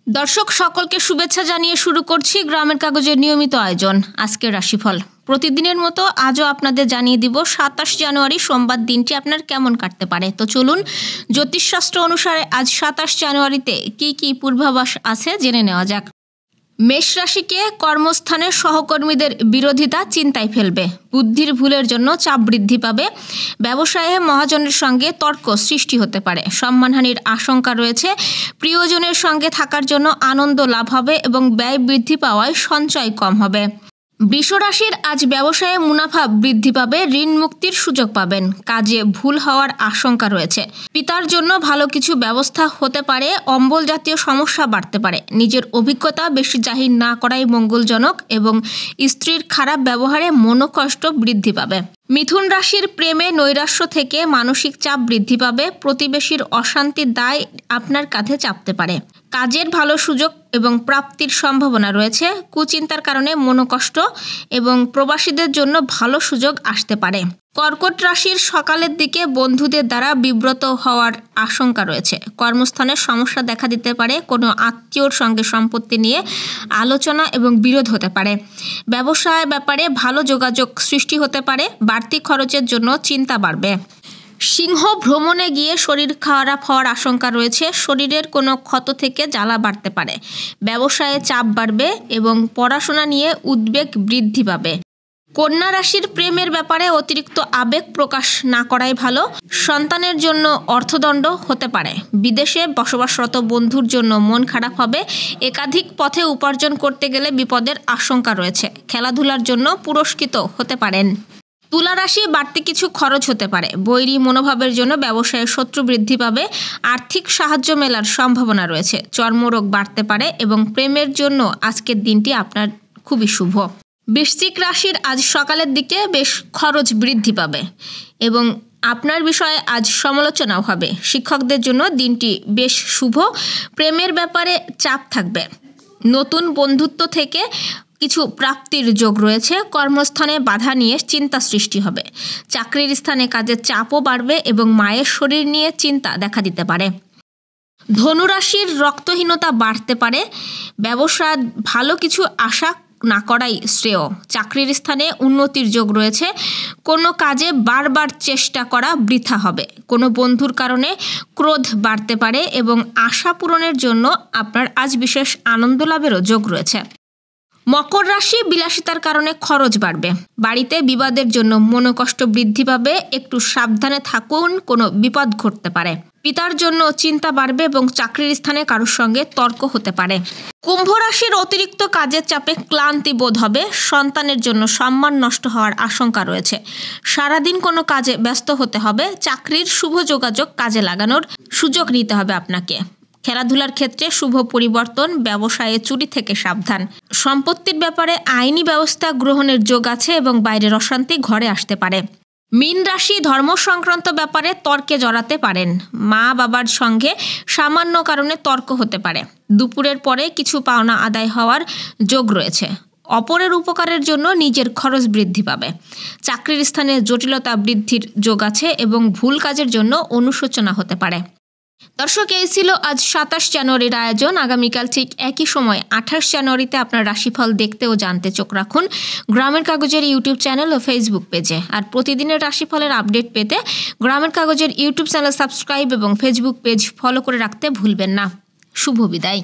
দর্শক সকলকে শুভেচ্ছা জানিয়ে শুরু করছি গ্রামের কাগজের নিয়মিত আয়োজন আজকের রাশিফল। প্রতিদিনের মতো আজও আপনাদের জানিয়ে দিব ২৭ জানুয়ারি সোমবার দিনটি আপনার কেমন কাটতে পারে। তো চলুন জ্যোতিষশাস্ত্র অনুসারে আজ ২৭ জানুয়ারিতে কি পূর্বাভাস আছে জেনে নেওয়া যাক। মেষ রাশিকে কর্মস্থানের সহকর্মীদের বিরোধিতা চিন্তায় ফেলবে। বুদ্ধির ভুলের জন্য চাপ বৃদ্ধি পাবে। ব্যবসায়ে মহাজনের সঙ্গে তর্ক সৃষ্টি হতে পারে। সম্মানহানির আশঙ্কা রয়েছে। প্রিয়জনের সঙ্গে থাকার জন্য আনন্দ লাভ হবে এবং ব্যয় বৃদ্ধি পাওয়ায় সঞ্চয় কম হবে। বৃষ রাশির আজ ব্যবসায়ে মুনাফা বৃদ্ধি পাবে। ঋণ মুক্তির সুযোগ পাবেন। কাজে ভুল হওয়ার আশঙ্কা রয়েছে। পিতার জন্য ভালো কিছু ব্যবস্থা হতে পারে। অম্বল জাতীয় সমস্যা বাড়তে পারে। নিজের অভিজ্ঞতা বেশি জাহির না করাই মঙ্গলজনক এবং স্ত্রীর খারাপ ব্যবহারে মনোকষ্ট বৃদ্ধি পাবে। মিথুন রাশির প্রেমে নৈরাশ্য থেকে মানসিক চাপ বৃদ্ধি পাবে। প্রতিবেশীর অশান্তির দায় আপনার কাঁধে চাপতে পারে। কাজের ভালো সুযোগ এবং প্রাপ্তির সম্ভাবনা রয়েছে। কুচিন্তার কারণে মনোকষ্ট এবং প্রবাসীদের জন্য ভালো সুযোগ আসতে পারে। কর্কট রাশির সকালের দিকে বন্ধুদের দ্বারা বিব্রত হওয়ার আশঙ্কা রয়েছে। কর্মস্থানে সমস্যা দেখা দিতে পারে। কোনো আত্মীয়র সঙ্গে সম্পত্তি নিয়ে আলোচনা এবং বিরোধ হতে পারে। ব্যবসায় ব্যাপারে ভালো যোগাযোগ সৃষ্টি হতে পারে। বাড়তি খরচের জন্য চিন্তা বাড়বে। সিংহ ভ্রমণে গিয়ে শরীর খারাপ হওয়ার আশঙ্কা রয়েছে। শরীরের কোনো ক্ষত থেকে জ্বালা বাড়তে পারে। ব্যবসায়ে চাপ বাড়বে এবং পড়াশোনা নিয়ে উদ্বেগ বৃদ্ধি পাবে। কন্যা রাশির প্রেমের ব্যাপারে অতিরিক্ত আবেগ প্রকাশ না করাই ভালো। সন্তানের জন্য অর্থদণ্ড হতে পারে। বিদেশে বসবাসরত বন্ধুর জন্য মন খারাপ হবে। একাধিক পথে উপার্জন করতে গেলে বিপদের আশঙ্কা রয়েছে। খেলাধুলার জন্য পুরস্কৃত হতে পারেন। তুলা রাশি বাড়তি কিছু খরচ হতে পারে। বৈরী মনোভাবের জন্য ব্যবসায়ে শত্রু বৃদ্ধি পাবে। আর্থিক সাহায্য মেলার সম্ভাবনা রয়েছে। চর্মরোগ বাড়তে পারে এবং প্রেমের জন্য আজকের দিনটি আপনার খুবই শুভ। বৃশ্চিক রাশির আজ সকালের দিকে বেশ খরচ বৃদ্ধি পাবে এবং আপনার বিষয়ে আজ সমালোচনাও হবে। শিক্ষকদের জন্য দিনটি বেশ শুভ। প্রেমের ব্যাপারে চাপ থাকবে। নতুন বন্ধুত্ব থেকে কিছু প্রাপ্তির যোগ রয়েছে। কর্মস্থানে বাধা নিয়ে চিন্তা সৃষ্টি হবে। চাকরির স্থানে কাজের চাপও বাড়বে এবং মায়ের শরীর নিয়ে চিন্তা দেখা দিতে পারে। ধনুরাশির রক্তহীনতা বাড়তে পারে। ব্যবসা ভালো কিছু আশা না করাই শ্রেয়। চাকরির স্থানে উন্নতির যোগ রয়েছে। কোনো কাজে বারবার চেষ্টা করা বৃথা হবে। কোনো বন্ধুর কারণে ক্রোধ বাড়তে পারে এবং আশা পূরণের জন্য আপনার আজ বিশেষ আনন্দ লাভেরও যোগ রয়েছে। মকর রাশি বিলাসিতার কারণে খরচ বাড়বে। বাড়িতে বিবাদের জন্য মনোকষ্ট বৃদ্ধি পাবে। একটু সাবধানে থাকুন, কোনো বিপদ ঘটতে পারে। পিতার জন্য চিন্তা বাড়বে এবং চাকরির স্থানে কারোর সঙ্গে তর্ক হতে পারে। কুম্ভ রাশির অতিরিক্ত কাজের চাপে ক্লান্তি বোধ হবে। সন্তানের জন্য সম্মান নষ্ট হওয়ার আশঙ্কা রয়েছে। সারাদিন কোনো কাজে ব্যস্ত হতে হবে। চাকরির শুভ যোগাযোগ কাজে লাগানোর সুযোগ নিতে হবে আপনাকে। খেলাধুলার ক্ষেত্রে শুভ পরিবর্তন। ব্যবসায়ে চুরি থেকে সাবধান। সম্পত্তির ব্যাপারে আইনি ব্যবস্থা গ্রহণের যোগ আছে এবং বাইরের অশান্তি ঘরে আসতে পারে। মীন রাশি ধর্ম সংক্রান্ত ব্যাপারে তর্কে জড়াতে পারেন। মা বাবার সঙ্গে সামান্য কারণে তর্ক হতে পারে। দুপুরের পরে কিছু পাওনা আদায় হওয়ার যোগ রয়েছে। অপরের উপকারের জন্য নিজের খরচ বৃদ্ধি পাবে। চাকরির স্থানে জটিলতা বৃদ্ধির যোগ আছে এবং ভুল কাজের জন্য অনুশোচনা হতে পারে। দর্শক, এই ছিল আজ ২৭ জানুয়ারির আয়োজন। আগামীকাল ঠিক একই সময় ২৮ জানুয়ারিতে আপনার রাশিফল দেখতে ও জানতে চোখ রাখুন গ্রামের কাগজের ইউটিউব চ্যানেল ও ফেসবুক পেজে। আর প্রতিদিনের রাশিফলের আপডেট পেতে গ্রামের কাগজের ইউটিউব চ্যানেল সাবস্ক্রাইব এবং ফেসবুক পেজ ফলো করে রাখতে ভুলবেন না। শুভ বিদায়।